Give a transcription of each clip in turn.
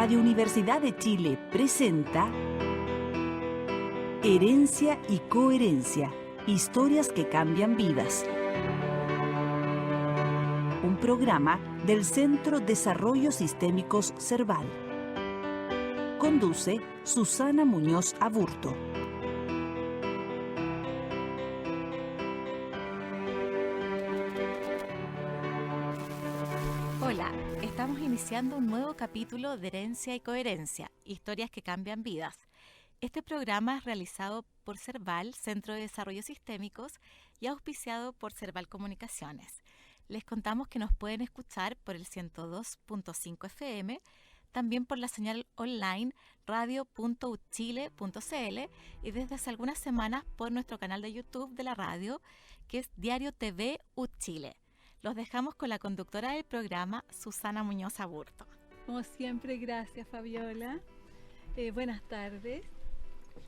Radio Universidad de Chile presenta Herencia y Coherencia, historias que cambian vidas. Un programa del Centro Desarrollo Sistémicos Cerval. Conduce Susana Muñoz Aburto. Hola, estamos iniciando un nuevo capítulo de Herencia y Coherencia, historias que cambian vidas. Este programa es realizado por Cerval, Centro de Desarrollo Sistémicos, y auspiciado por Cerval Comunicaciones. Les contamos que nos pueden escuchar por el 102.5 FM, también por la señal online radio.uchile.cl y desde hace algunas semanas por nuestro canal de YouTube de la radio, que es Diario TV Uchile. Los dejamos con la conductora del programa, Susana Muñoz Aburto. Como siempre, gracias Fabiola. Buenas tardes.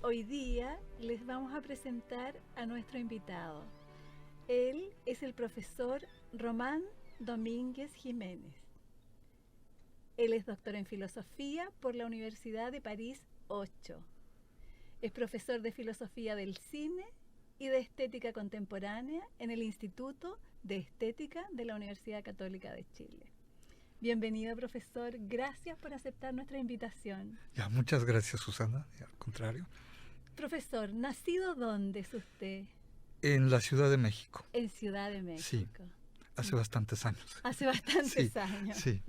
Hoy día les vamos a presentar a nuestro invitado. Él es el profesor Román Domínguez Jiménez. Él es doctor en filosofía por la Universidad de París 8. Es profesor de filosofía del cine y de estética contemporánea en el Instituto de Estética de la Universidad Católica de Chile. Bienvenido, profesor. Gracias por aceptar nuestra invitación. Ya, muchas gracias, Susana. Al contrario. Profesor, ¿nacido dónde es usted? En la Ciudad de México. En Ciudad de México. Sí, hace bastantes años. Hace bastantes años. Sí.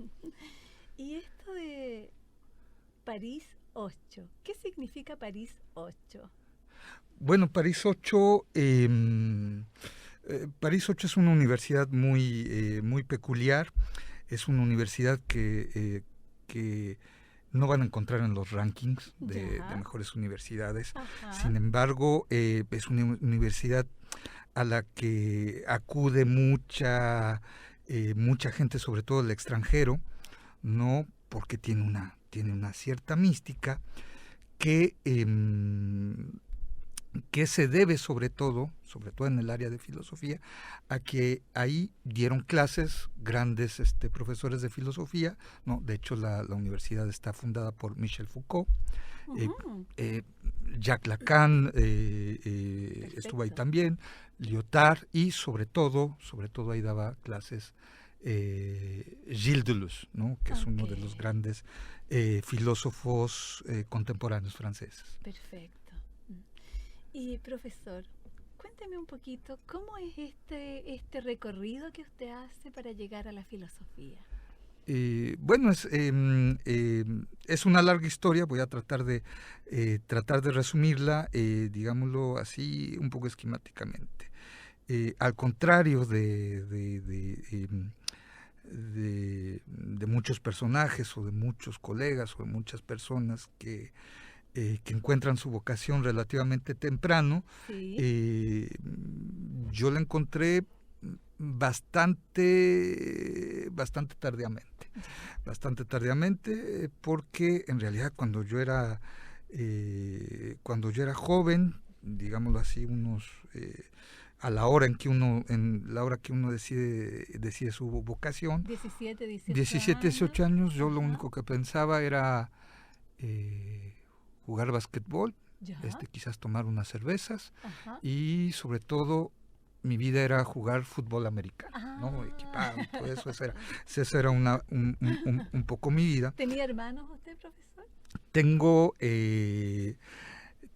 Y esto de París 8, ¿qué significa París 8? Bueno, París 8... París 8 es una universidad muy peculiar. Es una universidad que no van a encontrar en los rankings de mejores universidades. Ajá. Sin embargo, es una universidad a la que acude mucha gente, sobre todo el extranjero, no porque tiene una cierta mística que se debe sobre todo en el área de filosofía, a que ahí dieron clases grandes profesores de filosofía, ¿no? De hecho la universidad está fundada por Michel Foucault, Jacques Lacan estuvo ahí también, Lyotard, y sobre todo ahí daba clases Gilles Deleuze, ¿no? Que es uno de los grandes filósofos contemporáneos franceses. Perfecto. Y profesor, cuénteme un poquito, ¿cómo es este recorrido que usted hace para llegar a la filosofía? Bueno, es una larga historia. Voy a tratar de resumirla, digámoslo así, un poco esquemáticamente. Al contrario de muchos personajes o de muchos colegas o de muchas personas que encuentran su vocación relativamente temprano, sí. Yo la encontré bastante tardíamente, porque en realidad cuando yo era joven, digámoslo así, a la hora que uno decide su vocación, 17, 18 años, yo lo único que pensaba era jugar basquetbol, quizás tomar unas cervezas, y sobre todo mi vida era jugar fútbol americano, ¿no? Equipado, todo eso era un poco mi vida. ¿Tenía hermanos usted, profesor?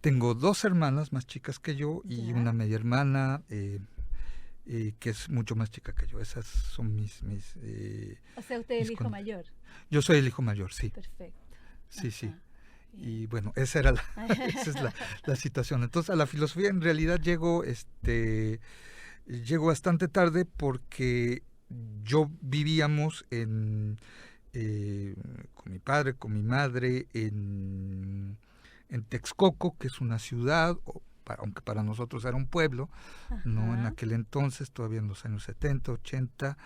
Tengo dos hermanas más chicas que yo y una media hermana que es mucho más chica que yo. Esas son mis o sea, usted es el hijo mayor. Yo soy el hijo mayor, sí. Perfecto. Sí. Y bueno, esa es la situación. Entonces a la filosofía en realidad llego bastante tarde, porque vivíamos con mi padre, con mi madre, en Texcoco, que es una ciudad, aunque para nosotros era un pueblo, no en aquel entonces, todavía en los años 70, 80,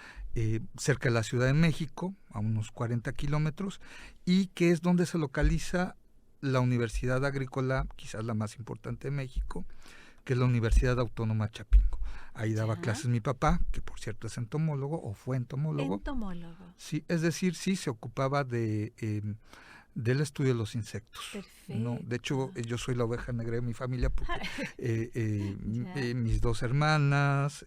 cerca de la Ciudad de México, a unos 40 kilómetros, y que es donde se localiza la Universidad Agrícola, quizás la más importante de México, que es la Universidad Autónoma Chapingo. Ahí daba clases mi papá, que por cierto es entomólogo, o fue entomólogo. Entomólogo. Sí, es decir, sí se ocupaba de del estudio de los insectos. Perfecto. ¿No? De hecho, yo soy la oveja negra de mi familia porque mis 2 hermanas,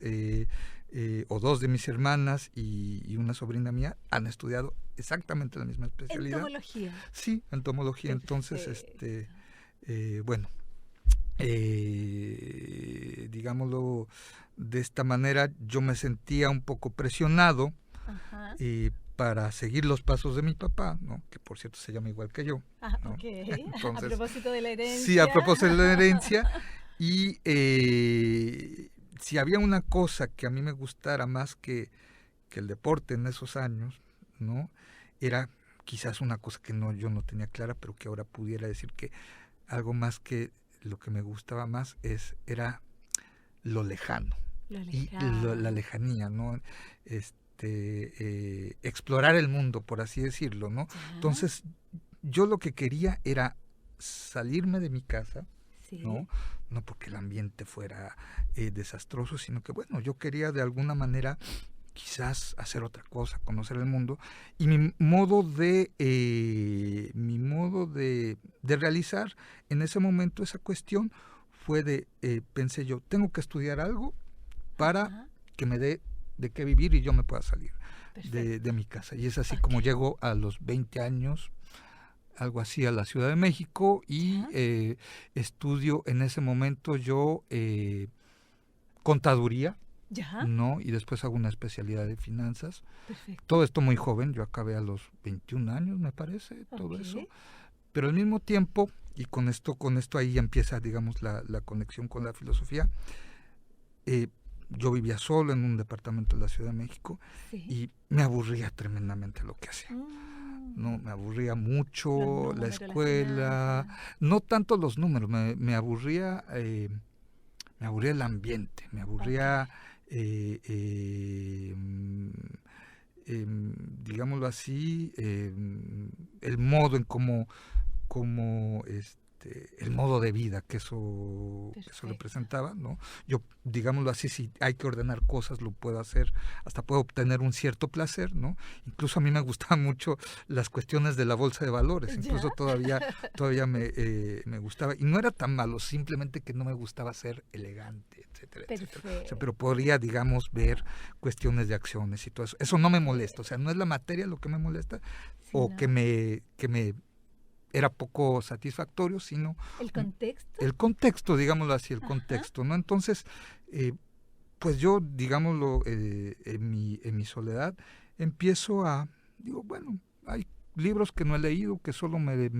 o 2 de mis hermanas y una sobrina mía han estudiado exactamente la misma especialidad. Entomología. Sí, entomología. Entonces, bueno, digámoslo de esta manera, yo me sentía un poco presionado para seguir los pasos de mi papá, ¿no? Que por cierto se llama igual que yo. ¿no? Ok. Entonces, a propósito de la herencia. Sí, a propósito de la herencia. Y si había una cosa que a mí me gustara más que el deporte en esos años, ¿no? Era quizás una cosa que yo no tenía clara, pero que ahora pudiera decir que algo más que lo que me gustaba más era lo lejano. Y la lejanía, ¿no? Explorar el mundo, por así decirlo, ¿no? Ya. Entonces, yo lo que quería era salirme de mi casa, Sí. ¿no? No porque el ambiente fuera desastroso, sino que, bueno, yo quería de alguna manera quizás hacer otra cosa, conocer el mundo, y mi modo de realizar en ese momento esa cuestión fue pensé yo, tengo que estudiar algo para que me dé de qué vivir y yo me pueda salir de mi casa. Y es así como llego a los 20 años, algo así, a la Ciudad de México y estudio en ese momento yo contaduría, ¿no? Y después hago una especialidad de finanzas. Perfecto. Todo esto muy joven, yo acabé a los 21 años, me parece, todo eso. Pero al mismo tiempo, y con esto ahí empieza, digamos, la conexión con la filosofía, yo vivía solo en un departamento de la Ciudad de México y me aburría tremendamente lo que hacía. No, me aburría mucho la escuela, no tanto los números, me aburría el ambiente, me aburría, digámoslo así, el modo en cómo el modo de vida que eso representaba, ¿no? Yo, digámoslo así, si hay que ordenar cosas, lo puedo hacer, hasta puedo obtener un cierto placer, ¿no? Incluso a mí me gustaban mucho las cuestiones de la bolsa de valores, incluso todavía me gustaba, y no era tan malo, simplemente que no me gustaba ser elegante, etcétera, etcétera. O sea, pero podría, digamos, ver cuestiones de acciones y todo eso. Eso no me molesta, o sea, no es la materia lo que me molesta, que me era poco satisfactorio, sino el contexto, digámoslo así, el contexto, ¿no? Entonces, pues yo, digámoslo, en mi soledad, empiezo digo, bueno, hay libros que no he leído, que solo me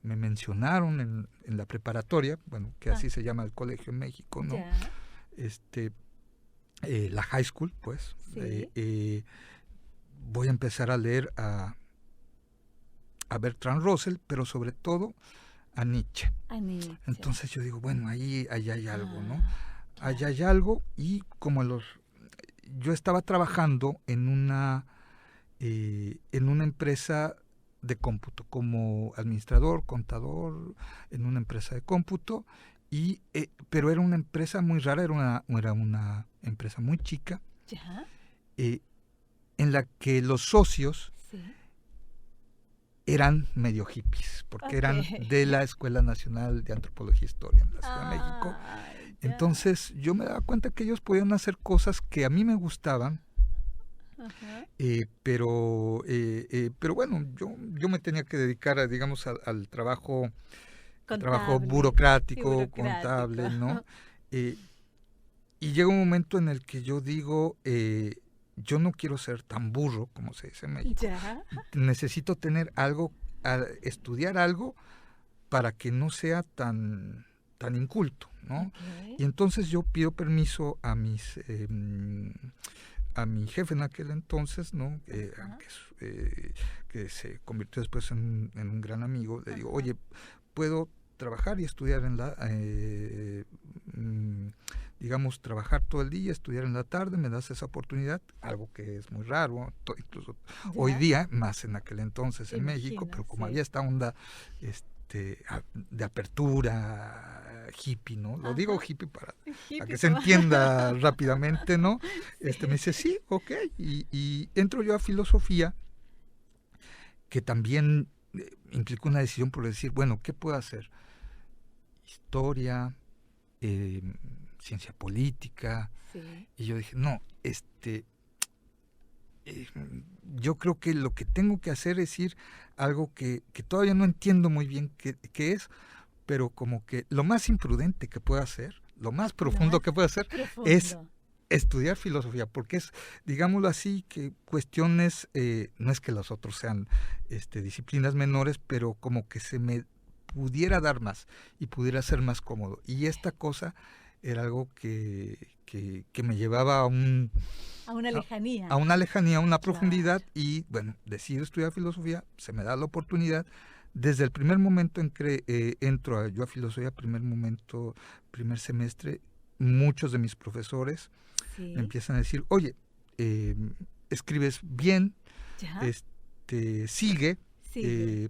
mencionaron en la preparatoria, bueno, que así se llama el colegio en México, ¿no? La high school, pues. Sí. Voy a empezar a leer a Bertrand Russell, pero sobre todo a Nietzsche. Entonces yo digo, bueno, ahí hay algo, ¿no? Allá hay algo, y como yo estaba trabajando en una empresa de cómputo, como administrador, contador, en una empresa de cómputo, pero era una empresa muy rara, era una empresa muy chica, en la que los socios eran medio hippies, porque eran de la Escuela Nacional de Antropología e Historia en la Ciudad de México. Entonces yo me daba cuenta que ellos podían hacer cosas que a mí me gustaban, pero bueno, yo me tenía que dedicar digamos al trabajo burocrático, contable, ¿no? Y llega un momento en el que yo digo, yo no quiero ser tan burro, como se dice en México. Necesito tener algo, estudiar algo para que no sea tan inculto, ¿no? Y entonces yo pido permiso a mi jefe en aquel entonces, ¿no? Que se convirtió después en un gran amigo. Le digo, oye, ¿puedo trabajar y estudiar digamos, trabajar todo el día, estudiar en la tarde? ¿Me das esa oportunidad? Algo que es muy raro, incluso hoy día, más en aquel entonces en México, pero como había esta onda de apertura hippie, ¿no? Lo digo hippie para que se entienda rápidamente, ¿no? Me dice, sí, ok, y entro yo a filosofía, que también implicó una decisión por decir, bueno, ¿qué puedo hacer? Historia, ciencia política. Sí. Y yo dije, no, yo creo que lo que tengo que hacer es ir a algo que todavía no entiendo muy bien qué es, pero como que lo más imprudente que puedo hacer, lo más profundo que puedo hacer es estudiar filosofía, porque es, digámoslo así, que cuestiones, no es que los otros sean disciplinas menores, pero como que se me pudiera dar más y pudiera ser más cómodo. Y esta cosa era algo que me llevaba a una lejanía. A una lejanía, a una profundidad, y bueno, decido estudiar filosofía, se me da la oportunidad. Desde el primer momento en que entro yo a filosofía, primer semestre, muchos de mis profesores me empiezan a decir, oye, escribes bien, sigue.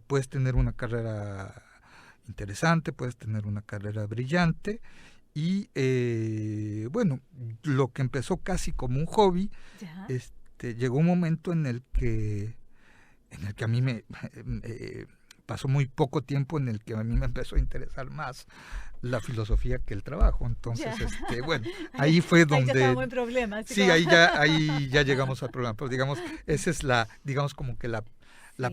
Puedes tener una carrera interesante, puedes tener una carrera brillante. Y bueno, lo que empezó casi como un hobby, llegó un momento en el que a mí me pasó muy poco tiempo en el que a mí me empezó a interesar más la filosofía que el trabajo. Entonces, bueno, ahí fue donde... Ahí ya estamos en problemas. Sí, ahí ya llegamos al problema. Pero digamos, esa es digamos como que la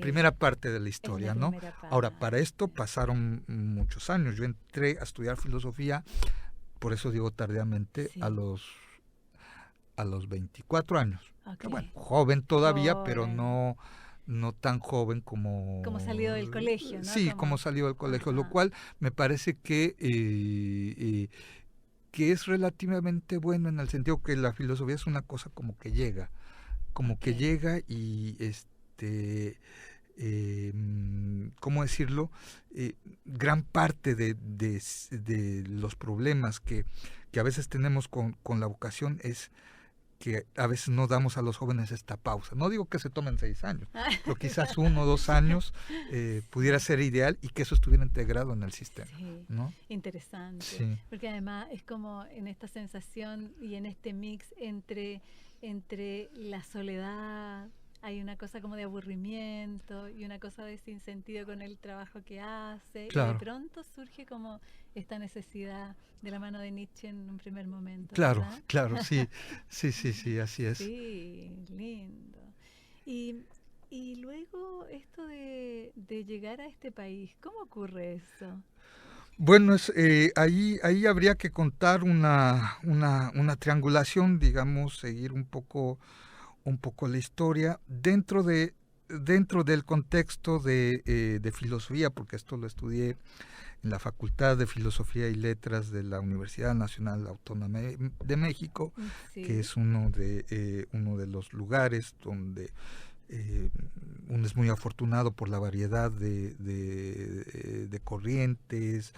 primera parte de la historia, ¿no? Ahora, para esto pasaron muchos años. Yo entré a estudiar filosofía, por eso digo tardíamente, a los 24 años. Okay. Bueno, joven todavía, pero no tan joven como salido del colegio, ¿no? Sí, como salido del colegio, lo cual me parece que es relativamente bueno, en el sentido que la filosofía es una cosa como que llega y ¿cómo decirlo? Gran parte de los problemas que a veces tenemos con la vocación es que a veces no damos a los jóvenes esta pausa. No digo que se tomen 6 años, pero quizás 1 o 2 años pudiera ser ideal y que eso estuviera integrado en el sistema. Sí, ¿no? Interesante. Sí. Porque además es como en esta sensación y en este mix entre la soledad, hay una cosa como de aburrimiento y una cosa de sinsentido con el trabajo que hace. Claro. Y de pronto surge como esta necesidad de la mano de Nietzsche en un primer momento. Claro, ¿verdad? Claro, sí, así es. Sí, lindo. Y luego esto de llegar a este país, ¿cómo ocurre eso? Bueno, ahí habría que contar una triangulación, digamos, seguir un poco la historia dentro del contexto de filosofía, porque esto lo estudié en la Facultad de Filosofía y Letras de la Universidad Nacional Autónoma de México, sí, que es uno de los lugares donde uno es muy afortunado por la variedad de corrientes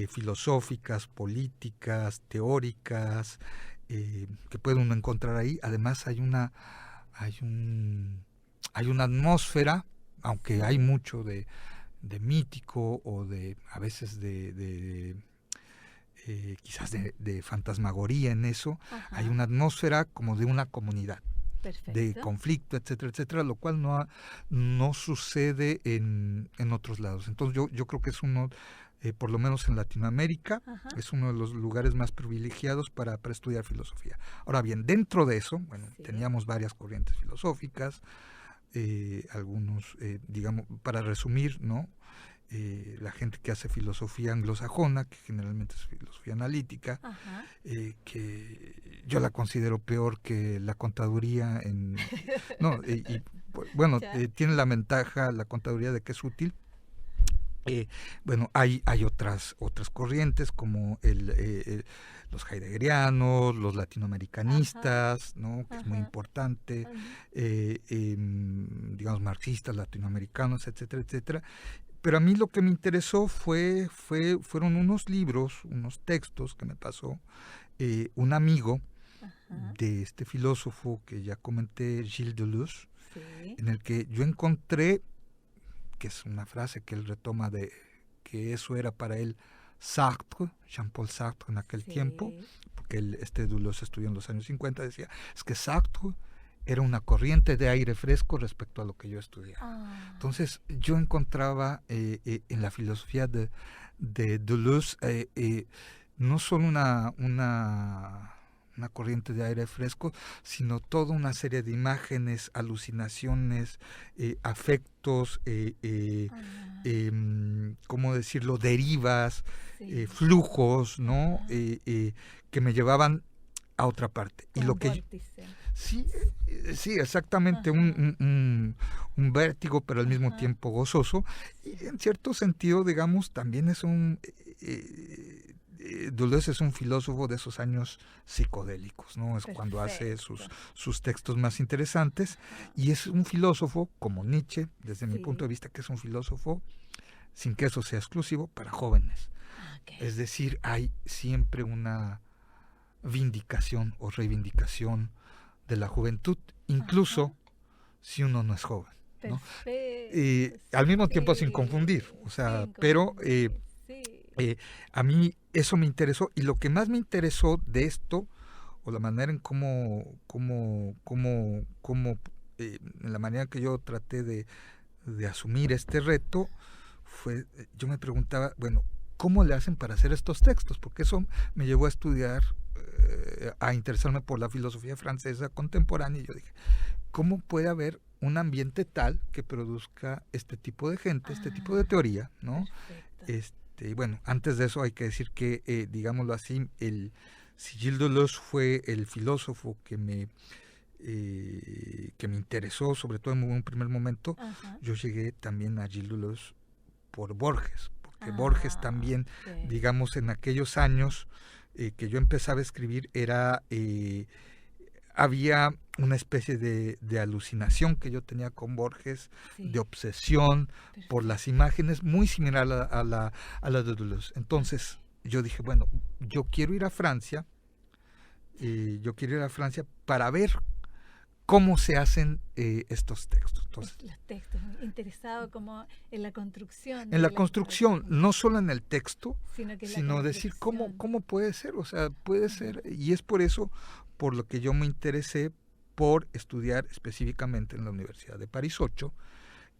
filosóficas, políticas, teóricas, que puede uno encontrar ahí. Además hay una atmósfera, aunque hay mucho de mítico o a veces quizás de fantasmagoría en eso. Ajá. Hay una atmósfera como de una comunidad. Perfecto. De conflicto, etcétera, etcétera, lo cual no sucede en otros lados. Entonces yo creo que es uno, por lo menos en Latinoamérica, ajá, es uno de los lugares más privilegiados para estudiar filosofía. Ahora bien, dentro de eso, bueno, sí, teníamos varias corrientes filosóficas, algunos, digamos, para resumir, ¿no? La gente que hace filosofía anglosajona, que generalmente es filosofía analítica, que yo la considero peor que la contaduría bueno, tiene la ventaja la contaduría de que es útil. Bueno, hay otras corrientes como los heideggerianos, los latinoamericanistas, ¿no? Que es muy importante, digamos marxistas, latinoamericanos, etcétera, etcétera. Pero a mí lo que me interesó fueron unos libros, unos textos que me pasó un amigo, ajá, de este filósofo que ya comenté, Gilles Deleuze, sí, en el que yo encontré, que es una frase que él retoma de que eso era para él Sartre, Jean-Paul Sartre en aquel, sí, tiempo, porque Deleuze estudió en los años 50, decía, es que Sartre era una corriente de aire fresco respecto a lo que yo estudiaba. Ah, Entonces yo encontraba en la filosofía de Deleuze no solo una corriente de aire fresco, sino toda una serie de imágenes, alucinaciones, afectos, ¿cómo decirlo?, derivas, Sí. flujos, ¿no? Ajá. Que me llevaban a otra parte. Y Como lo un que vórtice. sí, sí, exactamente, Ajá. un vértigo, pero al mismo Ajá. tiempo gozoso. Y en cierto sentido, digamos, también es Deleuze es un filósofo de esos años psicodélicos, ¿no? Es cuando hace Perfecto. sus textos más interesantes. Ajá. Y es un filósofo, como Nietzsche, desde mi punto de Sí. vista, que es un filósofo, sin que eso sea exclusivo, para jóvenes. Ah, ok. Es decir, hay siempre una vindicación o reivindicación de la juventud, incluso Ajá. si uno no es joven, ¿no? Perfecto. Al mismo tiempo sin Sí. confundir, o sea, Sin pero confundir. Sí. a mí eso me interesó, y lo que más me interesó de esto, o la manera en en la manera que yo traté de asumir este reto, fue, yo me preguntaba, bueno, ¿cómo le hacen para hacer estos textos? Porque eso me llevó a estudiar, a interesarme por la filosofía francesa contemporánea, y yo dije, ¿cómo puede haber un ambiente tal que produzca este tipo de gente, este tipo de teoría, ¿no? Perfecto. Bueno, antes de eso hay que decir que, digámoslo así, si Gilles Deleuze fue el filósofo que me interesó, sobre todo en un primer momento, Ajá. yo llegué también a Gilles Deleuze por Borges, porque Borges también, Ok. digamos, en aquellos años que yo empezaba a escribir, había una especie de alucinación que yo tenía con Borges, Sí. de obsesión por Perfecto. las imágenes, muy similar a la de Deleuze. Entonces yo dije, bueno, yo quiero ir a Francia, para ver cómo se hacen estos textos. Entonces, Los textos, interesado como en la construcción en la de la construcción, información, no solo en el texto, sino que en la sino decir construcción. cómo puede ser, o sea, puede Ajá. ser, y es por eso por lo que yo me interesé por estudiar específicamente en la Universidad de París 8,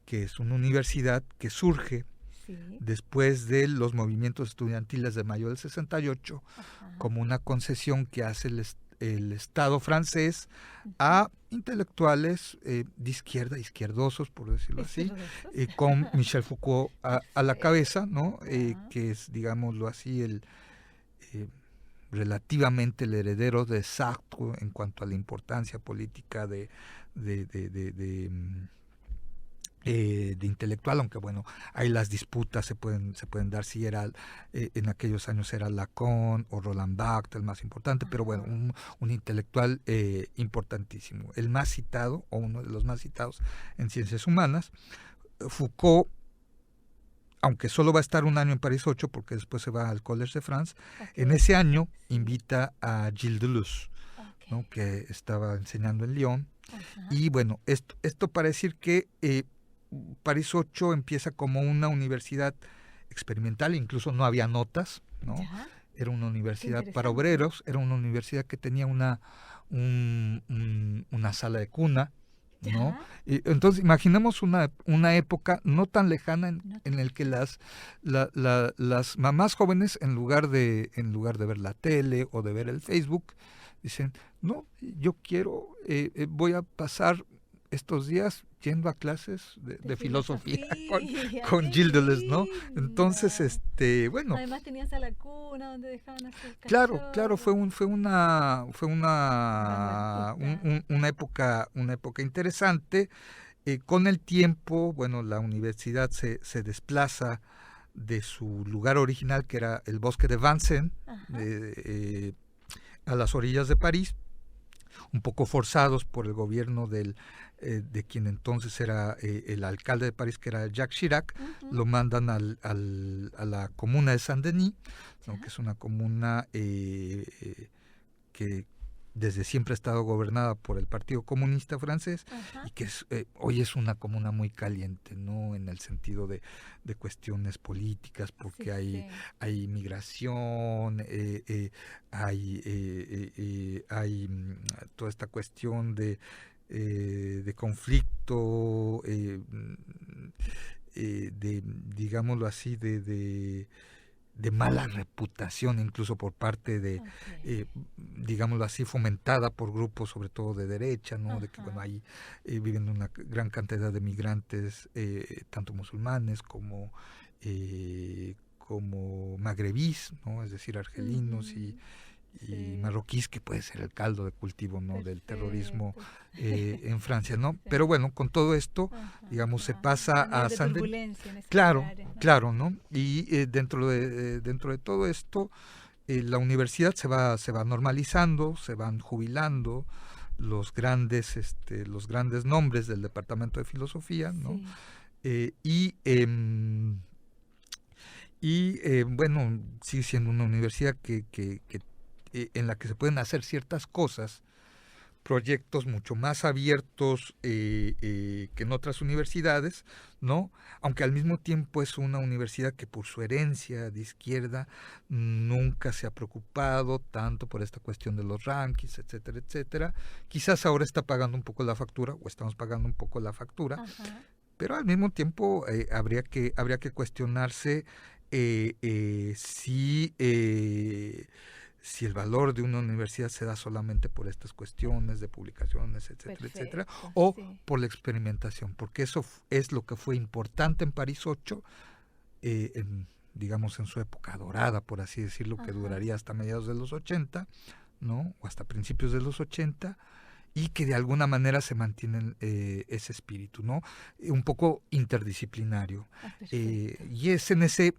que es una universidad que surge Sí. después de los movimientos estudiantiles de mayo del 68, Ajá. como una concesión que hace el Estado francés Ujú. a intelectuales de izquierda, izquierdosos, por decirlo así, Izquierdosos. con Michel Foucault a la cabeza, ¿no? Ajá. Que es, digámoslo así, eh, relativamente el heredero de Sartre en cuanto a la importancia política de intelectual, aunque bueno, ahí las disputas se pueden dar si era, en aquellos años era Lacan o Roland Barthes el más importante, pero bueno, Ajá. un intelectual importantísimo, el más citado o uno de los más citados en ciencias humanas. Foucault, aunque solo va a estar un año en París 8, porque después se va al Collège de France, Ok. en ese año Sí. invita a Gilles Deleuze, Ok. ¿no? Que estaba enseñando en Lyon. Ajá. Y bueno, esto para decir que París 8 empieza como una universidad experimental, incluso no había notas, ¿no? Ya. Era una universidad para interesante. obreros, era una universidad que tenía una sala de cuna, ¿no? Ya. Entonces imaginemos una época no tan lejana No en tan el que las mamás jóvenes, en lugar de ver la tele o de ver el Facebook, dicen, no, yo voy a pasar estos días yendo a clases de filosofía con Qué Gilles Deleuze, ¿no? Entonces, lindo. bueno, Además tenías a la cuna donde dejaban a sus claro, cachorros. Vanguardista. una época interesante. Con el tiempo, bueno, la universidad se desplaza de su lugar original, que era el bosque de Vincennes, Ajá. a las orillas de París, un poco forzados por el gobierno de quien entonces era el alcalde de París, que era Jacques Chirac. Ujú. Lo mandan a la comuna de Saint-Denis, ¿no? Ya. Que es una comuna que desde siempre ha estado gobernada por el Partido Comunista Francés, Ajá. y que hoy es una comuna muy caliente, ¿no? En el sentido de cuestiones políticas, porque Sí, hay sí. migración, hay toda esta cuestión de de conflicto, de, digámoslo así, de mala reputación, incluso por parte de, digámoslo así, fomentada por grupos, sobre todo de derecha, ¿no? De que, bueno, ahí viven una gran cantidad de migrantes, tanto musulmanes como magrebís, ¿no? Es decir, argelinos y marroquíes, que puede ser el caldo de cultivo, ¿no? Del terrorismo en Francia, ¿no? Pero bueno, con todo esto, digamos, se pasa a Saint-Denis. Claro, lugares, ¿no? Claro, ¿no? Y dentro de todo esto, la universidad se va normalizando, se van jubilando los grandes nombres del departamento de filosofía, ¿no? Sí. Bueno, sigue siendo una universidad que en la que se pueden hacer ciertas cosas, proyectos mucho más abiertos que en otras universidades, ¿no? Aunque al mismo tiempo es una universidad que por su herencia de izquierda nunca se ha preocupado tanto por esta cuestión de los rankings, etcétera, etcétera. Quizás ahora está pagando un poco la factura, o estamos pagando un poco la factura, pero al mismo tiempo habría que cuestionarse si el valor de una universidad se da solamente por estas cuestiones de publicaciones, etcétera, etcétera, o por la experimentación, porque eso es lo que fue importante en París 8, digamos en su época dorada, por así decirlo, que duraría hasta mediados de los 80, ¿no? O hasta principios de los 80, y que de alguna manera se mantiene ese espíritu, ¿no? Un poco interdisciplinario. Y es en ese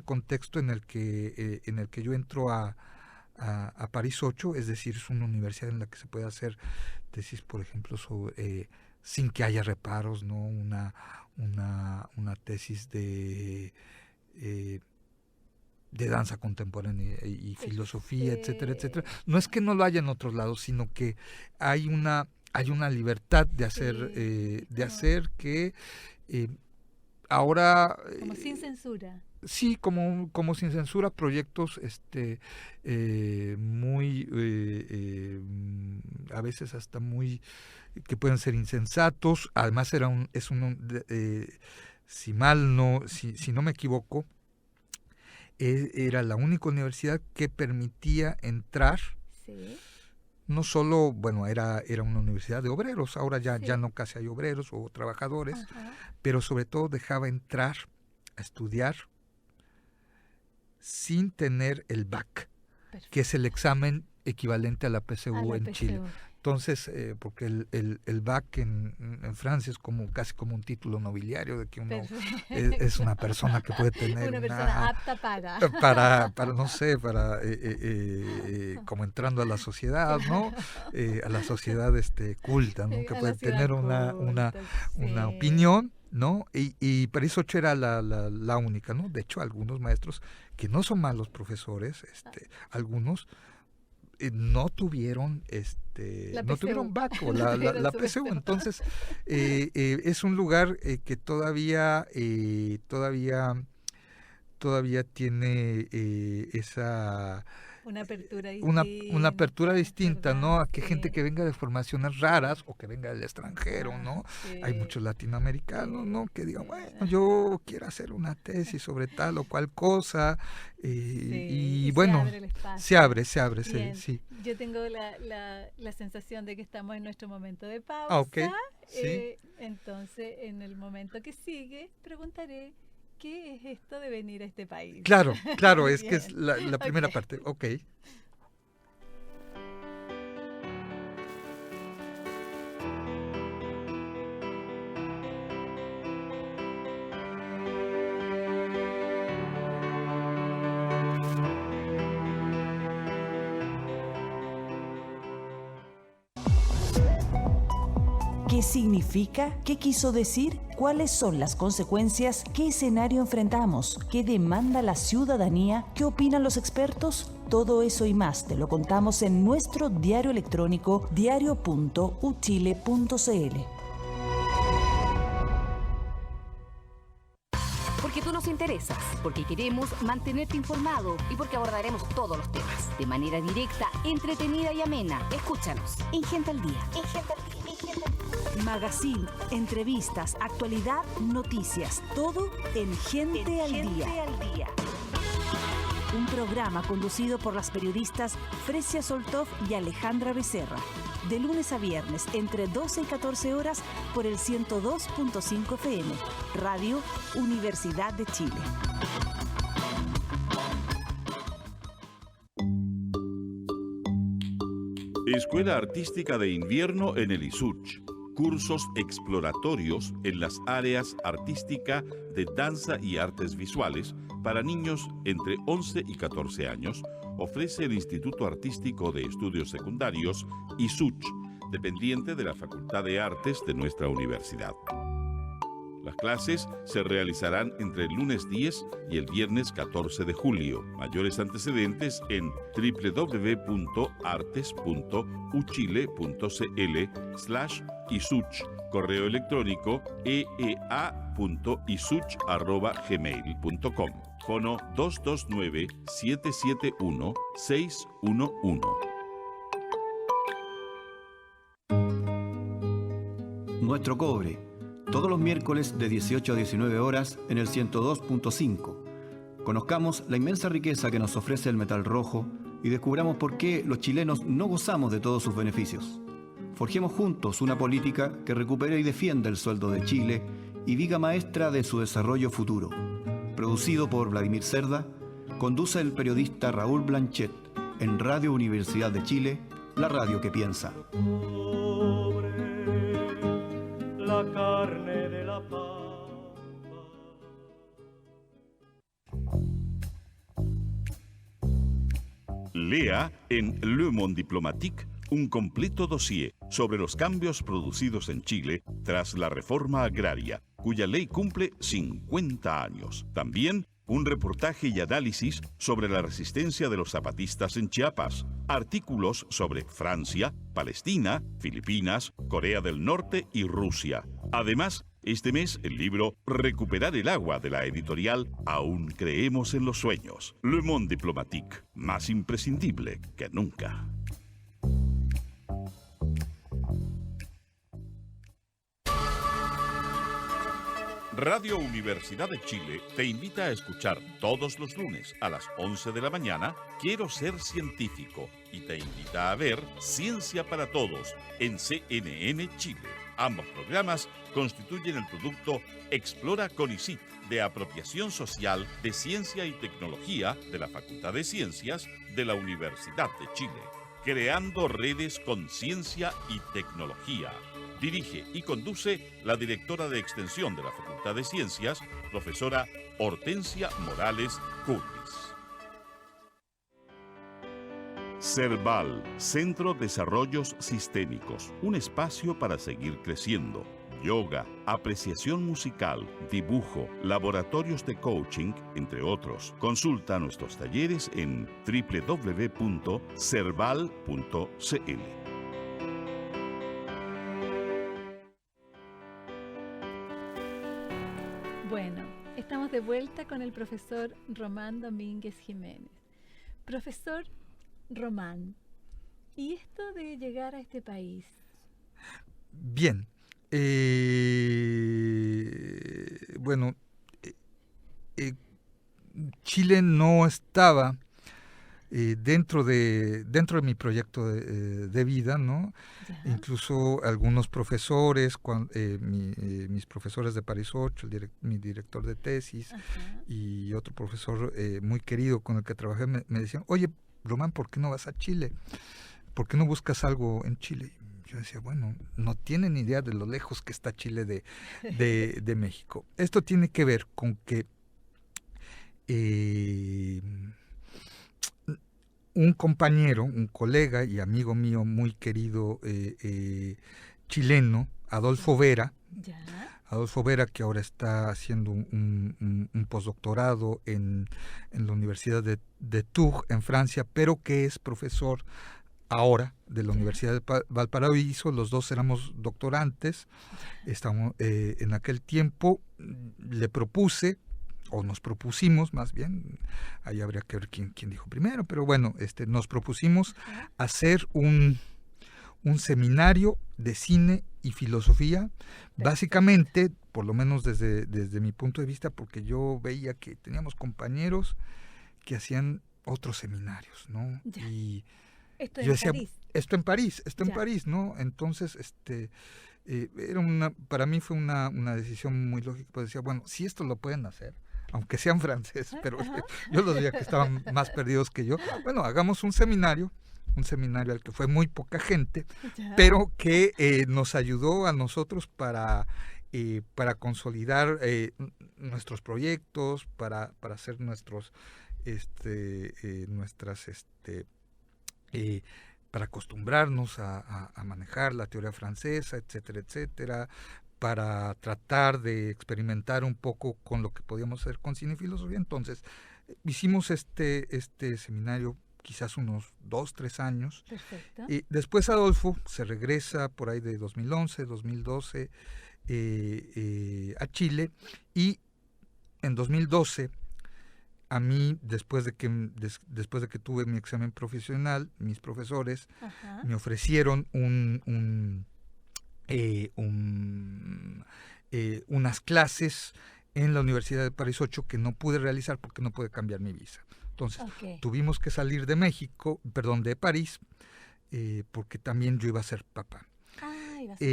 contexto en el que yo entro a París 8, es decir, es una universidad en la que se puede hacer tesis, por ejemplo, sin que haya reparos, ¿no? Una tesis de danza contemporánea y filosofía, etcétera, etcétera. No es que no lo haya en otros lados, sino que hay una libertad de hacer que ahora como sin censura. Sí, como sin censura, proyectos muy a veces hasta muy que pueden ser insensatos. Además si no me equivoco, era la única universidad que permitía entrar. Sí. No solo, bueno, era una universidad de obreros, ahora ya no casi hay obreros o trabajadores, pero sobre todo dejaba entrar a estudiar sin tener el BAC, que es el examen equivalente a la PSU en Chile. Entonces, porque el BAC en Francia es casi como un título nobiliario de que uno es una persona que puede tener una persona apta para no sé, como entrando a la sociedad, ¿no? A la sociedad culta, ¿no? Que puede tener una opinión, ¿no? Y París 8 era la única, ¿no? De hecho, algunos maestros que no son malos profesores, algunos no tuvieron BAC o la PSU. Entonces es un lugar que todavía tiene esa una apertura distinta, ¿no? A que gente que venga de formaciones raras o que venga del extranjero, ¿no? Hay muchos latinoamericanos, ¿no? Que digan, bueno, yo quiero hacer una tesis sobre tal o cual cosa, y bueno, se abre, sí. Yo tengo la sensación de que estamos en nuestro momento de pausa. Entonces, en el momento que sigue, preguntaré ¿qué es esto de venir a este país? Claro, es que es la primera parte. Ok. ¿Qué significa? ¿Qué quiso decir? ¿Cuáles son las consecuencias? ¿Qué escenario enfrentamos? ¿Qué demanda la ciudadanía? ¿Qué opinan los expertos? Todo eso y más te lo contamos en nuestro diario electrónico diario.uchile.cl. Porque tú nos interesas, porque queremos mantenerte informado y porque abordaremos todos los temas de manera directa, entretenida y amena. Escúchanos en Gente al Día. Magazine, entrevistas, actualidad, noticias, todo en Gente al Día. Un programa conducido por las periodistas Fresia Soltov y Alejandra Becerra. De lunes a viernes, entre 12 y 14 horas, por el 102.5 FM. Radio Universidad de Chile. Escuela Artística de Invierno en el ISUCH. Cursos exploratorios en las áreas artística de danza y artes visuales para niños entre 11 y 14 años, ofrece el Instituto Artístico de Estudios Secundarios, ISUCH, dependiente de la Facultad de Artes de nuestra universidad. Las clases se realizarán entre el lunes 10 y el viernes 14 de julio. Mayores antecedentes en www.artes.uchile.cl/isuch. Correo electrónico eea.isuch@gmail.com. Fono 229-771-611. Nuestro cobre, todos los miércoles de 18 a 19 horas en el 102.5. Conozcamos la inmensa riqueza que nos ofrece el metal rojo y descubramos por qué los chilenos no gozamos de todos sus beneficios. Forjemos juntos una política que recupere y defienda el sueldo de Chile y viga maestra de su desarrollo futuro. Producido por Vladimir Cerda, conduce el periodista Raúl Blanchet en Radio Universidad de Chile, la radio que piensa. La carne de la pampa. Lea en Le Monde Diplomatique un completo dossier sobre los cambios producidos en Chile tras la reforma agraria, cuya ley cumple 50 años. También un reportaje y análisis sobre la resistencia de los zapatistas en Chiapas, artículos sobre Francia, Palestina, Filipinas, Corea del Norte y Rusia. Además, este mes el libro Recuperar el agua de la editorial Aún creemos en los sueños. Le Monde Diplomatique, más imprescindible que nunca. Radio Universidad de Chile te invita a escuchar todos los lunes a las 11 de la mañana Quiero ser científico y te invita a ver Ciencia para Todos en CNN Chile. Ambos programas constituyen el producto Explora CONICYT de apropiación social de ciencia y tecnología de la Facultad de Ciencias de la Universidad de Chile. Creando redes con ciencia y tecnología. Dirige y conduce la directora de Extensión de la Facultad de Ciencias, profesora Hortensia Morales Curtis. CERVAL, Centro de Desarrollos Sistémicos, un espacio para seguir creciendo. Yoga, apreciación musical, dibujo, laboratorios de coaching, entre otros. Consulta nuestros talleres en www.cerval.cl. Bueno, estamos de vuelta con el profesor Román Domínguez Jiménez. Profesor Román, ¿y esto de llegar a este país? Bien. Bueno, Chile no estaba dentro de mi proyecto de vida, ¿no? Ya. Incluso algunos profesores, mis profesores de París 8, mi director de tesis, ajá, y otro profesor muy querido con el que trabajé, me decían, oye, Román, ¿por qué no vas a Chile? ¿Por qué no buscas algo en Chile? Yo decía, bueno, no tienen idea de lo lejos que está Chile de México. Esto tiene que ver con que un compañero, un colega y amigo mío muy querido chileno, Adolfo Vera, que ahora está haciendo un postdoctorado en la Universidad de Tours, en Francia, pero que es profesor ahora de la Universidad de Valparaíso. Los dos éramos doctorantes. Estamos, en aquel tiempo le propuse, o nos propusimos más bien, ahí habría que ver quién dijo primero, pero bueno, nos propusimos hacer un un seminario de cine y filosofía, básicamente, por lo menos desde mi punto de vista, porque yo veía que teníamos compañeros que hacían otros seminarios, ¿no? Ya. Y Esto yo es decía, París. esto en Ya. París, ¿no? Entonces, era para mí fue una decisión muy lógica, pues decía, bueno, si esto lo pueden hacer, aunque sean franceses, pero yo los veía que estaban más perdidos que yo, bueno, hagamos un seminario al que fue muy poca gente, Ya. pero que nos ayudó a nosotros para consolidar nuestros proyectos, para hacer para acostumbrarnos a manejar la teoría francesa, etcétera, etcétera, para tratar de experimentar un poco con lo que podíamos hacer con cine y filosofía. Entonces, hicimos este seminario quizás unos 2-3 años. Perfecto. Después Adolfo se regresa por ahí de 2011, 2012 a Chile, y en 2012 a mí, después de que tuve mi examen profesional, mis profesores Ajá. me ofrecieron unas clases en la Universidad de París 8 que no pude realizar porque no pude cambiar mi visa. Entonces, Ok. tuvimos que salir de París, porque también yo iba a ser papá. Ah, iba a ser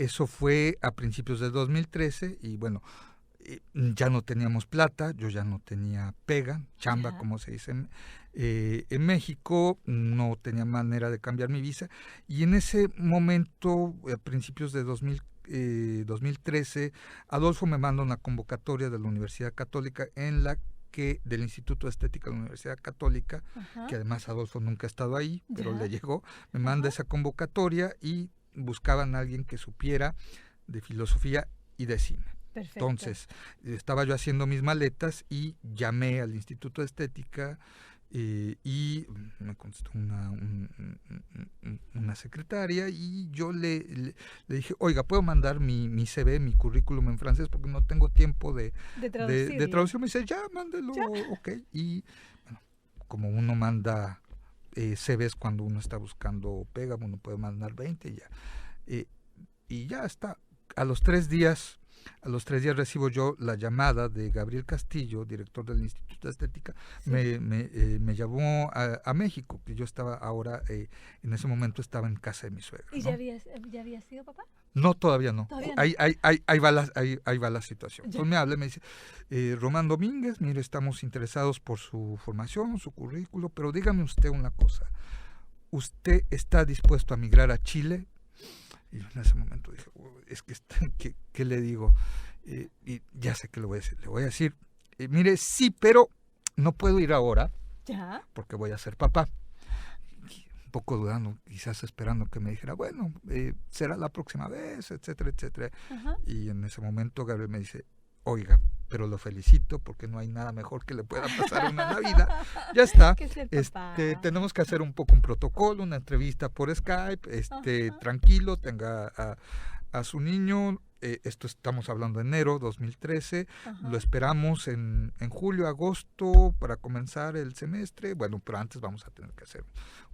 Eso fue a principios de 2013 y bueno, ya no teníamos plata, yo ya no tenía pega, chamba, Ya. como se dice en México, no tenía manera de cambiar mi visa, y en ese momento, a principios de 2013, Adolfo me manda una convocatoria de la Universidad Católica del Instituto de Estética de la Universidad Católica, Ajá. que además Adolfo nunca ha estado ahí, pero Ya. le llegó, me manda esa convocatoria y buscaban a alguien que supiera de filosofía y de cine. Perfecto. Entonces, estaba yo haciendo mis maletas y llamé al Instituto de Estética y me contestó una secretaria, y yo le dije, oiga, ¿puedo mandar mi CV, mi currículum en francés? Porque no tengo tiempo de traducción. Me dice, ya, mándelo, ok. Y bueno, como uno manda CVs cuando uno está buscando pega, uno puede mandar 20 y ya. Y ya está. A los 3 días recibo yo la llamada de Gabriel Castillo, director del Instituto de Estética. Sí. Me llamó a México, que yo estaba ahora, en ese momento estaba en casa de mi suegra. ¿Y ¿no? ya había sido papá? No, todavía no. ¿Todavía no? Ahí va la situación. Ya. Entonces me habla y me dice, Román Domínguez, mire, estamos interesados por su formación, su currículo, pero dígame usted una cosa. ¿Usted está dispuesto a migrar a Chile? Y yo en ese momento dije, es que, ¿qué le digo? Y ya sé qué le voy a decir. Le voy a decir, mire, sí, pero no puedo ir ahora Ya. porque voy a ser papá. Y un poco dudando, quizás esperando que me dijera, bueno, será la próxima vez, etcétera, etcétera. Ajá. Y en ese momento Gabriel me dice, oiga, pero lo felicito porque no hay nada mejor que le pueda pasar a una Navidad. Ya está. Que ser papá. Tenemos que hacer un poco un protocolo, una entrevista por Skype, Ajá. tranquilo, tenga a su niño. Esto estamos hablando de enero 2013. Ajá. Lo esperamos en julio, agosto para comenzar el semestre. Bueno, pero antes vamos a tener que hacer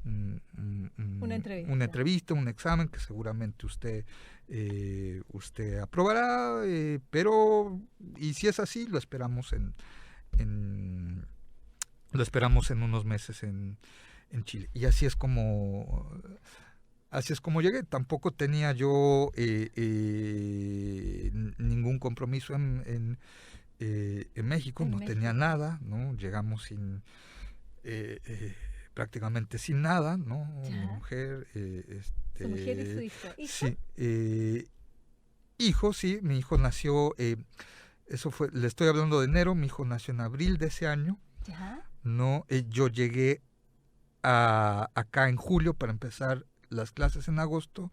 Una entrevista. una entrevista, un examen que seguramente usted aprobará, pero y si es así, lo esperamos en unos meses en Chile. Y así es como llegué. Tampoco tenía yo ningún compromiso en México, En no México. tenía nada, ¿no? Llegamos sin prácticamente sin nada, ¿no? Ya. Mi mujer, Su mujer y su hijo. ¿Hijo? Sí, hijo, sí, mi hijo nació, eso fue, le estoy hablando de enero, mi hijo nació en abril de ese año, Ya. ¿no? Yo llegué acá en julio para empezar las clases en agosto,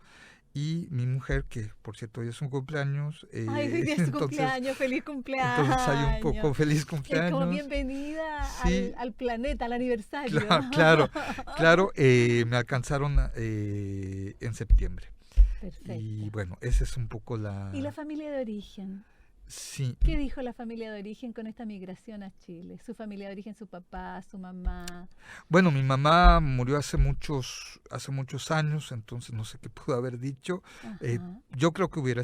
y mi mujer, que por cierto hoy es un cumpleaños, Ay, hoy día es tu entonces, cumpleaños, feliz cumpleaños. entonces hay un poco feliz cumpleaños. Es como bienvenida Sí. al planeta, al aniversario. Claro, me alcanzaron en septiembre. Perfecto. Y bueno, esa es un poco ¿Y la familia de origen? Sí. ¿Qué dijo la familia de origen con esta migración a Chile? Su familia de origen, su papá, su mamá. Bueno, mi mamá murió hace muchos años, entonces no sé qué pudo haber dicho. Yo creo que hubiera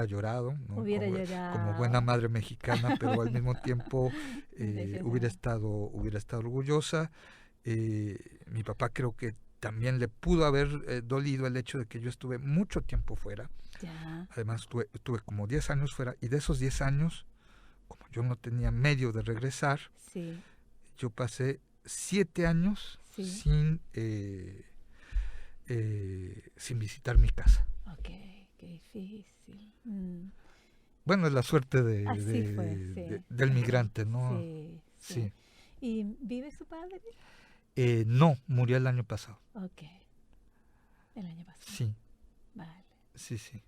llorado, ¿no? Hubiera como, llorado. como buena madre mexicana, pero al mismo tiempo hubiera estado orgullosa. Mi papá creo que también le pudo haber dolido el hecho de que yo estuve mucho tiempo fuera. Ya. Además estuve como 10 años fuera, y de esos 10 años, como yo no tenía medio de regresar, Sí. yo pasé 7 años Sí. sin visitar mi casa. Ok, qué difícil. Bueno, es la suerte Así fue, sí. del migrante, ¿no? Sí, sí. Sí. ¿Y vive su padre? No, murió el año pasado. Ok. El año pasado. Sí, Vale. sí.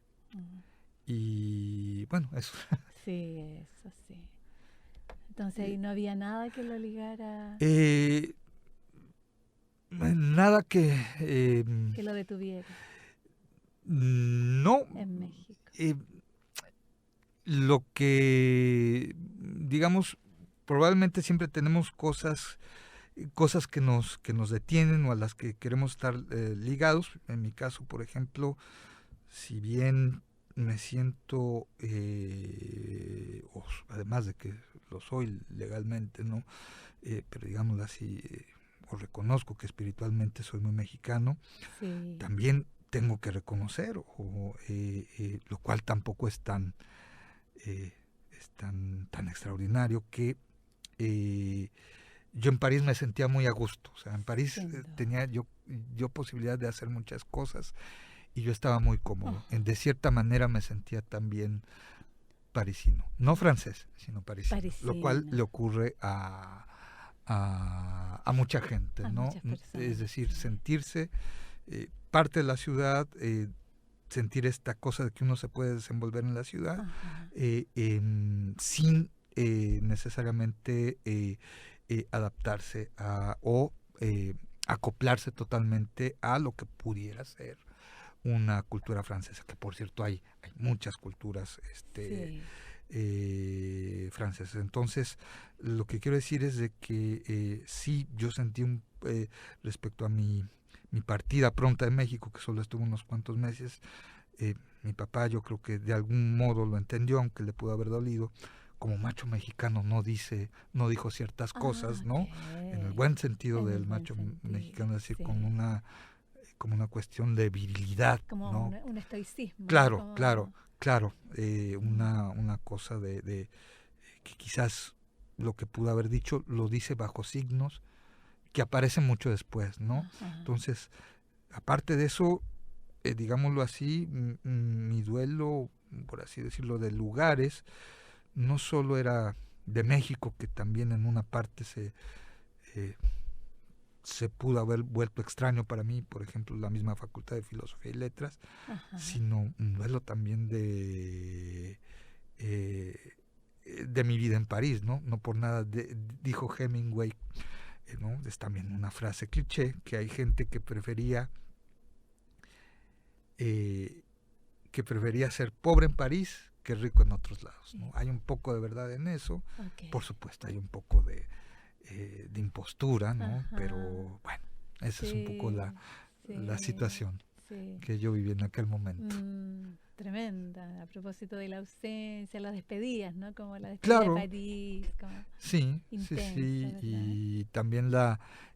Y bueno, eso. Sí, eso sí. Entonces ahí no había nada que lo ligara, Nada que... que lo detuviera no. en México. Lo que, digamos, probablemente siempre tenemos cosas que nos detienen o a las que queremos estar ligados. En mi caso, por ejemplo, si bien me siento, además de que lo soy legalmente, ¿no? Pero digámoslo así, o reconozco que espiritualmente soy muy mexicano, Sí. también tengo que reconocer, lo cual tampoco es tan extraordinario, que yo en París me sentía muy a gusto. O sea, en París tenía yo posibilidad de hacer muchas cosas y yo estaba muy cómodo. De cierta manera me sentía también parisino, no francés, sino parisino. Lo cual le ocurre a mucha gente, ¿no? Muchas personas, Es decir, sí. sentirse parte de la ciudad, sentir esta cosa de que uno se puede desenvolver en la ciudad, sin necesariamente adaptarse o acoplarse totalmente a lo que pudiera ser una cultura francesa, que por cierto hay muchas culturas francesas. Entonces, lo que quiero decir es de que sí, yo sentí respecto a mi partida pronta de México, que solo estuvo unos cuantos meses, mi papá yo creo que de algún modo lo entendió, aunque le pudo haber dolido. Como macho mexicano no dijo ciertas cosas, ¿no? En el buen sentido del macho mexicano, es decir, sí. como una cuestión de virilidad, Como ¿no? un estoicismo. Claro, como... claro. Una cosa de que quizás lo que pudo haber dicho lo dice bajo signos que aparecen mucho después, ¿no? Entonces, aparte de eso, digámoslo así, mi duelo, por así decirlo, de lugares, no solo era de México, que también en una parte se pudo haber vuelto extraño para mí, por ejemplo, la misma Facultad de Filosofía y Letras, sino un duelo también de mi vida en París, ¿no? No por nada dijo Hemingway, ¿no? Es también una frase cliché, que hay gente que prefería ser pobre en París que rico en otros lados, ¿no? Hay un poco de verdad en eso, por supuesto hay un poco de impostura, ¿no? Pero bueno, esa es un poco la situación que yo viví en aquel momento. Tremenda, a propósito de la ausencia, las despedidas, ¿no? Como la despedida de París. Como sí, intensa, sí, y también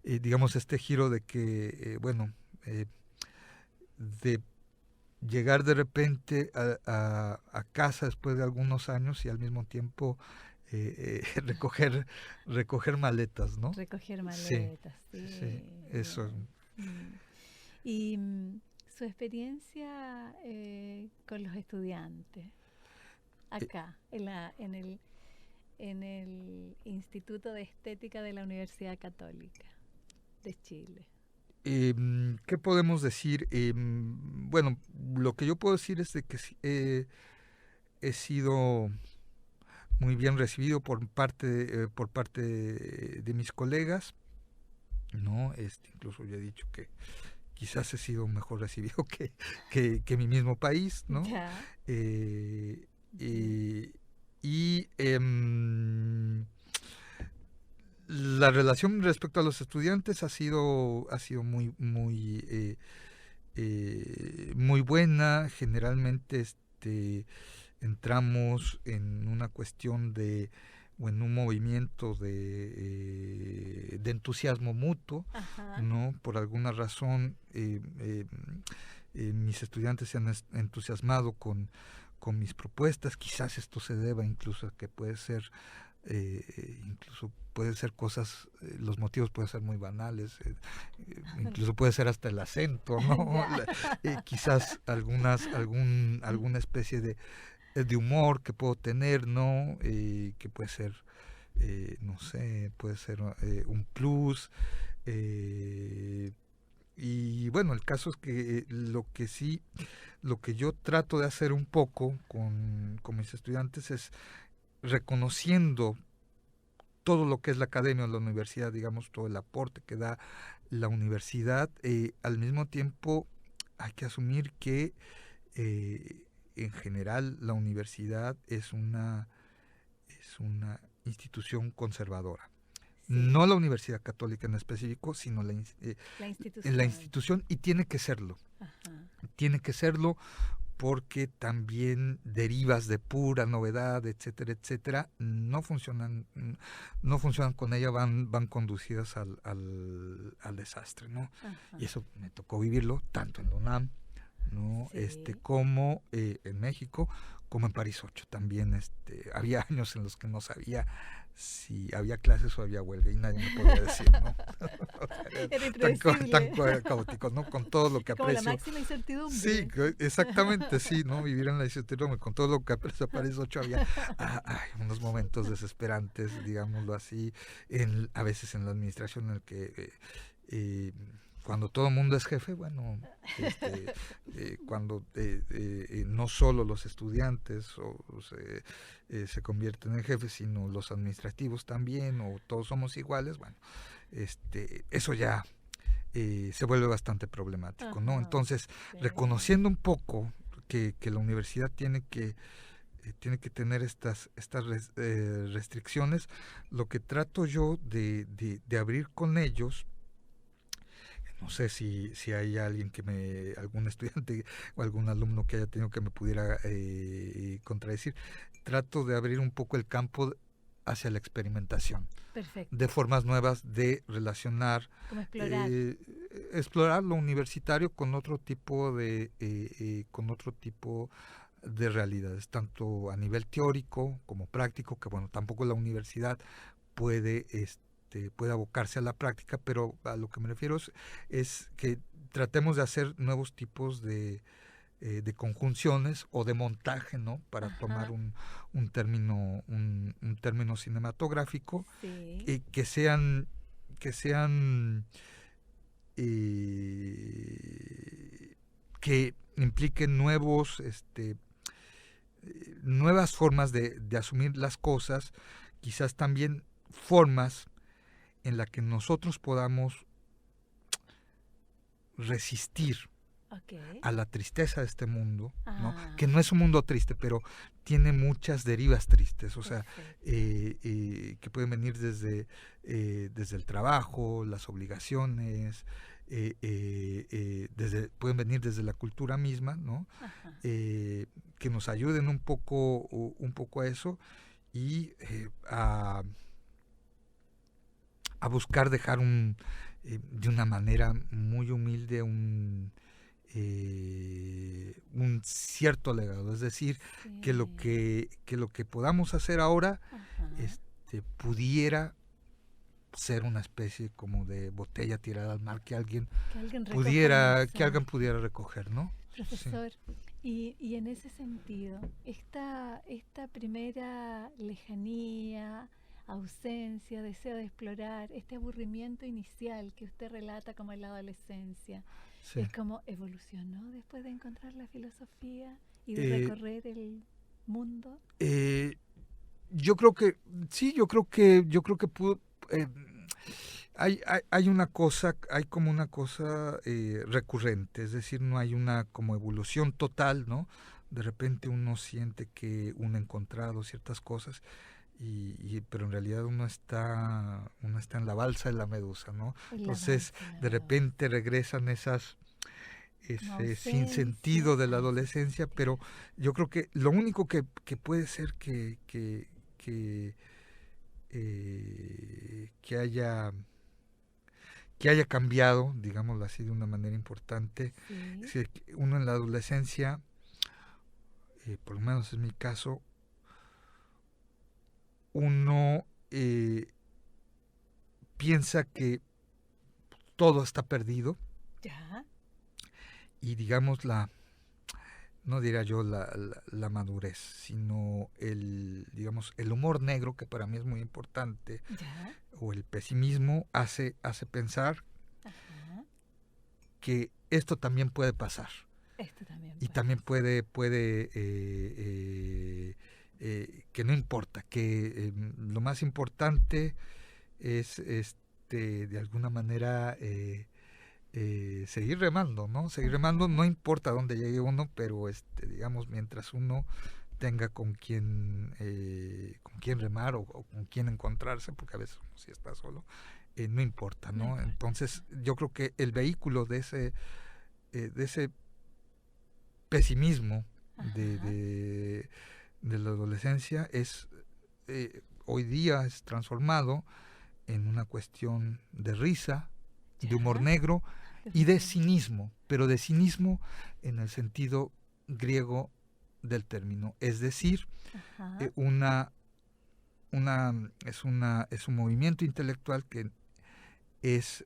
digamos, este giro de que, de llegar de repente a casa después de algunos años y al mismo tiempo recoger maletas, ¿no? Recoger maletas, sí. Eso. Y su experiencia con los estudiantes acá, en el Instituto de Estética de la Universidad Católica de Chile. ¿Qué podemos decir? Bueno, lo que yo puedo decir es de que he sido muy bien recibido por parte de mis colegas, ¿no? Incluso yo he dicho que quizás he sido mejor recibido que mi mismo país, ¿no? Y la relación respecto a los estudiantes ha sido muy muy buena. Generalmente entramos en una cuestión o en un movimiento de entusiasmo mutuo, Ajá. ¿no? Por alguna razón mis estudiantes se han entusiasmado con mis propuestas. Quizás esto se deba incluso a que puede ser cosas, los motivos pueden ser muy banales, incluso puede ser hasta el acento, ¿no? Quizás alguna especie de humor que puedo tener, ¿no? Que puede ser, no sé, puede ser un plus. Y bueno, el caso es que lo que yo trato de hacer un poco con mis estudiantes es reconociendo todo lo que es la academia o la universidad, digamos, todo el aporte que da la universidad. Al mismo tiempo hay que asumir que en general la universidad es una institución conservadora. Sí. No la Universidad Católica en específico, sino la institución, y tiene que serlo. Ajá. Tiene que serlo porque también derivas de pura novedad, etcétera, etcétera, no funcionan con ella, van conducidas al desastre, ¿no? Ajá. Y eso me tocó vivirlo tanto en la UNAM, ¿no? Sí. Como en México, como en París 8 también. Había años en los que no sabía si había clases o había huelga y nadie me podía decir, ¿no? Tan caótico, ¿no? Con todo lo que aprecio. Como la máxima incertidumbre. Sí, exactamente, sí, ¿no? Vivir en la incertidumbre, con todo lo que aprecio. París 8 había unos momentos desesperantes, digámoslo así, a veces en la administración en el que cuando todo el mundo es jefe, bueno, cuando no solo los estudiantes se convierten en jefes, sino los administrativos también, o todos somos iguales, bueno, eso ya se vuelve bastante problemático, ¿no? Entonces, reconociendo un poco que la universidad tiene que tener estas restricciones, lo que trato yo de abrir con ellos. No sé si hay alguien algún estudiante o algún alumno que haya tenido que me pudiera contradecir. Trato de abrir un poco el campo hacia la experimentación. Perfecto. De formas nuevas de relacionar, explorar lo universitario con otro tipo de realidades, tanto a nivel teórico como práctico, que bueno, tampoco la universidad puede abocarse a la práctica, pero a lo que me refiero es que tratemos de hacer nuevos tipos de conjunciones o de montaje, ¿no? Para Ajá. tomar un término cinematográfico, sí. Que sean que impliquen nuevas formas de asumir las cosas, quizás también formas en la que nosotros podamos resistir a la tristeza de este mundo, ¿no? Que no es un mundo triste, pero tiene muchas derivas tristes, o sea, que pueden venir desde el trabajo, las obligaciones, pueden venir desde la cultura misma, ¿no? Que nos ayuden un poco a eso y a buscar dejar de una manera muy humilde un cierto legado, es decir, sí. que lo que podamos hacer ahora pudiera ser una especie como de botella tirada al mar que alguien pudiera recoger, ¿no? Profesor, sí. y en ese sentido, esta primera lejanía, ausencia, deseo de explorar, este aburrimiento inicial que usted relata como en la adolescencia, sí. Es como evolucionó después de encontrar la filosofía y de recorrer el mundo. Yo creo que sí, yo creo que pudo. Hay una cosa, hay como una cosa recurrente, es decir, no hay una como evolución total, ¿no? de repente uno siente que uno ha encontrado ciertas cosas, pero en realidad uno está en la balsa de la medusa, ¿no? Entonces de repente regresan ese sinsentido de la adolescencia, pero yo creo que lo único que puede ser que haya cambiado, digámoslo así, de una manera importante, es que uno en la adolescencia, por lo menos en mi caso, uno piensa que todo está perdido. Ya. Y digamos no diría yo la madurez, sino el humor negro, que para mí es muy importante, Ya. o el pesimismo hace pensar que esto también puede pasar. Y también puede que no importa, que lo más importante es de alguna manera seguir remando, ¿no? Seguir remando, no importa dónde llegue uno, pero digamos, mientras uno tenga con quién remar o con quién encontrarse, porque a veces uno sí está solo, no importa, ¿no? Entonces yo creo que el vehículo de ese pesimismo de la adolescencia hoy día es transformado en una cuestión de risa, de humor negro y de cinismo, pero de cinismo en el sentido griego del término, es decir, es un movimiento intelectual que es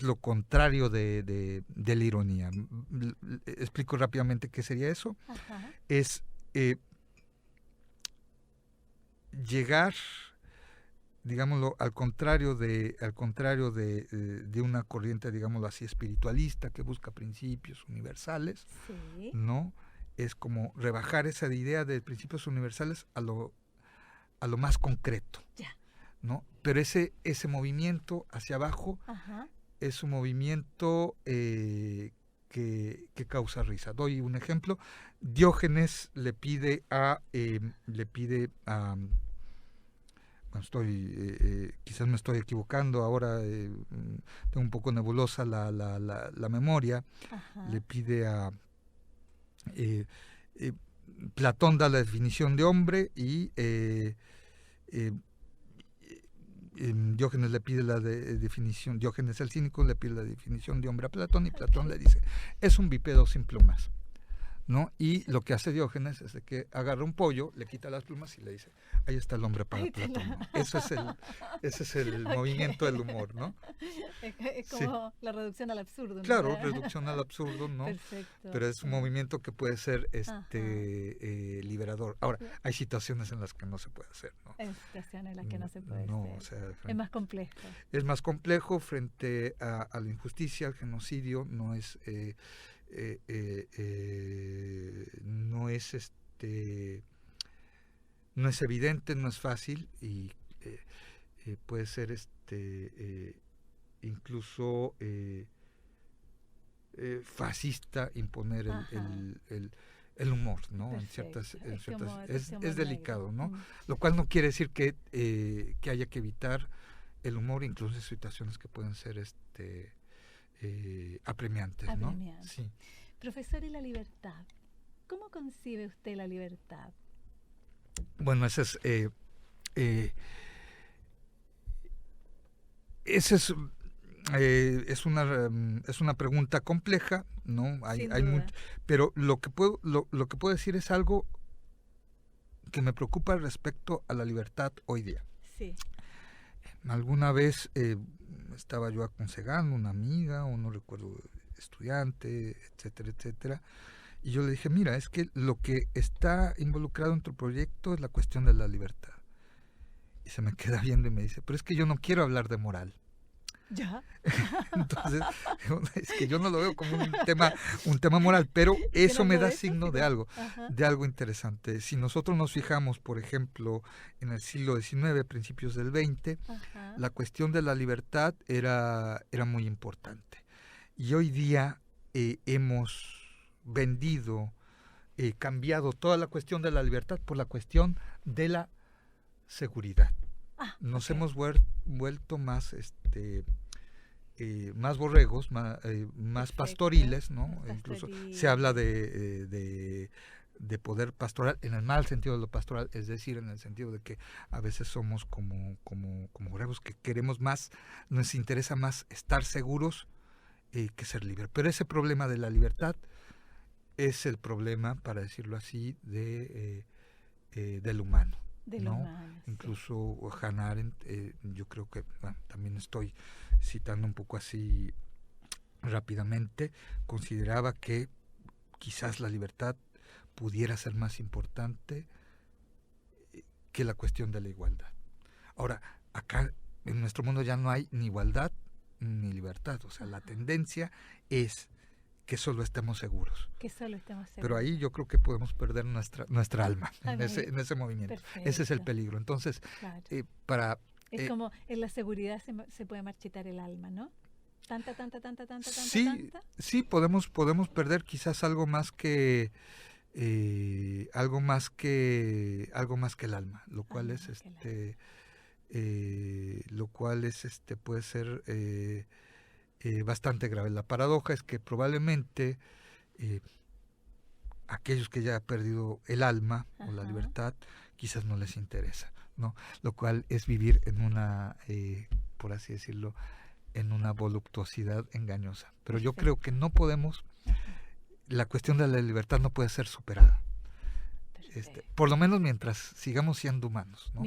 lo contrario de la ironía. Explico rápidamente qué sería eso. Es llegar, digámoslo, al contrario de una corriente, digámoslo así, espiritualista, que busca principios universales, ¿no? Es como rebajar esa idea de principios universales a lo más concreto, ¿no? Pero ese movimiento hacia abajo es un movimiento que causa risa. Doy un ejemplo. Diógenes le pide a quizás me estoy equivocando ahora, tengo un poco nebulosa la memoria. Le pide a Platón, da la definición de hombre, y Diógenes le pide la definición, Diógenes el cínico le pide la definición de hombre a Platón, y Platón le dice, es un bípedo sin plumas, ¿no? Y lo que hace Diógenes es de que agarra un pollo, le quita las plumas y le dice, ahí está el hombre para Platón, ¿no? Ese es el movimiento del humor, ¿no? Es como la reducción al absurdo, ¿no? Claro, reducción al absurdo, ¿no? Perfecto. Pero es un movimiento que puede ser liberador. Ahora, hay situaciones en las que no se puede hacer, ¿no? Hay situaciones en las que no se puede hacer. O sea, es más complejo. Es más complejo frente a la injusticia, al genocidio, no es evidente, no es fácil, y puede ser incluso fascista imponer el humor, ¿no? Perfecto. Es delicado, ¿no? Lo cual no quiere decir que haya que evitar el humor, incluso en situaciones que pueden ser apremiantes, ¿no? Sí. Profesor, ¿y la libertad? ¿Cómo concibe usted la libertad? Bueno, esa es una pregunta compleja, ¿no? Pero lo que puedo decir es algo que me preocupa respecto a la libertad hoy día. Sí. Alguna vez estaba yo aconsejando a una amiga, o no recuerdo, estudiante, etcétera, etcétera, y yo le dije, mira, es que lo que está involucrado en tu proyecto es la cuestión de la libertad. Y se me queda viendo y me dice, pero es que yo no quiero hablar de moral. ¿Ya? Entonces, es que yo no lo veo como un tema moral, pero eso me da signo de algo interesante. Si nosotros nos fijamos, por ejemplo, en el siglo XIX, principios del XX, la cuestión de la libertad era muy importante. Y hoy día hemos vendido, cambiado toda la cuestión de la libertad por la cuestión de la seguridad. Nos hemos vuelto más más borregos, más pastoriles, ¿no? Incluso se habla de poder pastoral en el mal sentido de lo pastoral, es decir, en el sentido de que a veces somos como borregos que queremos más, nos interesa más estar seguros que ser libres. Pero ese problema de la libertad es el problema, para decirlo así, del humano. ¿No? Incluso Hannah Arendt, yo creo que también estoy citando un poco así rápidamente, consideraba que quizás la libertad pudiera ser más importante que la cuestión de la igualdad. Ahora, acá en nuestro mundo ya no hay ni igualdad ni libertad, o sea, la tendencia es que solo estemos seguros. Pero ahí yo creo que podemos perder nuestra alma en ese movimiento. Perfecto. Ese es el peligro. Entonces, claro. Es como en la seguridad se puede marchitar el alma, ¿no? Tanta. Sí, podemos perder quizás algo más que el alma, lo cual puede ser bastante grave. La paradoja es que probablemente aquellos que ya han perdido el alma o la libertad quizás no les interesa, ¿no? Lo cual es vivir en una, por así decirlo, en una voluptuosidad engañosa. Pero yo creo que no podemos, la cuestión de la libertad no puede ser superada. Por lo menos mientras sigamos siendo humanos, ¿no?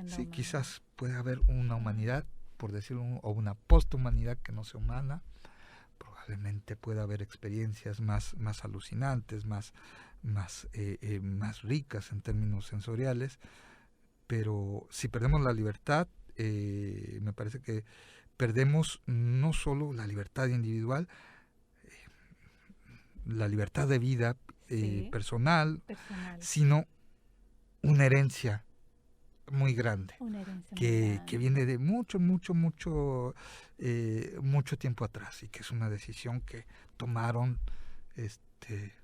Sí, quizás puede haber una humanidad, por decirlo, o una posthumanidad que no sea humana. Probablemente pueda haber experiencias más alucinantes, más ricas en términos sensoriales, pero si perdemos la libertad, me parece que perdemos no solo la libertad individual, la libertad de vida personal, sino una herencia muy grande, que viene de mucho tiempo atrás, y que es una decisión que tomaron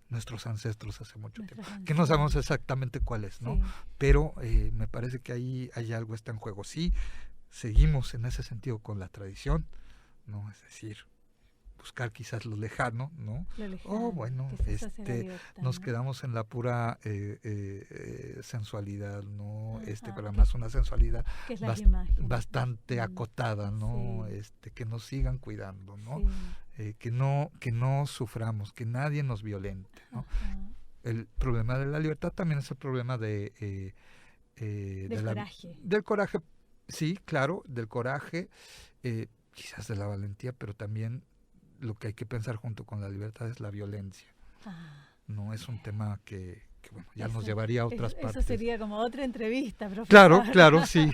nuestros ancestros hace mucho tiempo, que no sabemos exactamente cuál es, ¿no? Pero me parece que ahí hay algo está en juego. Sí, seguimos en ese sentido con la tradición, ¿no? Es decir, buscar quizás lo lejano, ¿no? Nos quedamos en la pura sensualidad, ¿no? Pero además una sensualidad bastante acotada, ¿no? Que nos sigan cuidando, ¿no? Que no suframos, que nadie nos violente, ¿no? El problema de la libertad también es el problema del coraje, sí, claro, del coraje, quizás de la valentía, pero también lo que hay que pensar junto con la libertad es la violencia. No es un tema que bueno, ya nos llevaría a otras partes. Eso sería como otra entrevista, profesor. Claro, sí.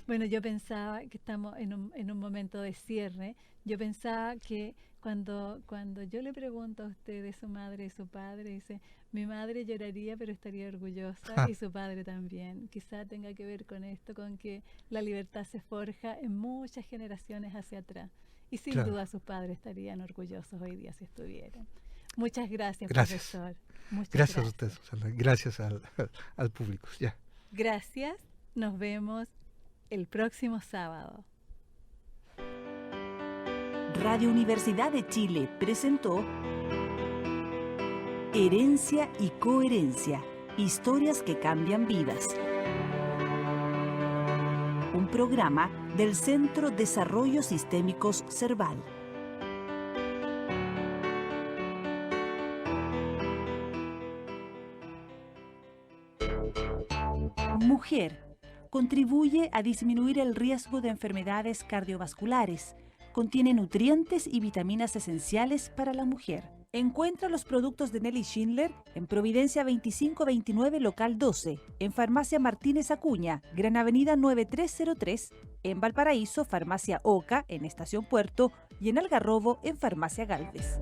Bueno, yo pensaba que estamos en un momento de cierre. Yo pensaba que cuando yo le pregunto a usted de su madre y su padre, dice, mi madre lloraría pero estaría orgullosa y su padre también. Quizá tenga que ver con esto, con que la libertad se forja en muchas generaciones hacia atrás. Y sin duda sus padres estarían orgullosos hoy día si estuvieran. Muchas gracias, profesor. Gracias a usted, Susana. Gracias al público. Ya. Gracias. Nos vemos el próximo sábado. Radio Universidad de Chile presentó Herencia y Coherencia, historias que cambian vidas. Un programa del Centro Desarrollo Sistémicos Cerval. Mujer. Contribuye a disminuir el riesgo de enfermedades cardiovasculares. Contiene nutrientes y vitaminas esenciales para la mujer. Encuentra los productos de Nelly Schindler en Providencia 2529 Local 12, en Farmacia Martínez Acuña, Gran Avenida 9303, en Valparaíso, Farmacia Oca, en Estación Puerto, y en Algarrobo, en Farmacia Galvez.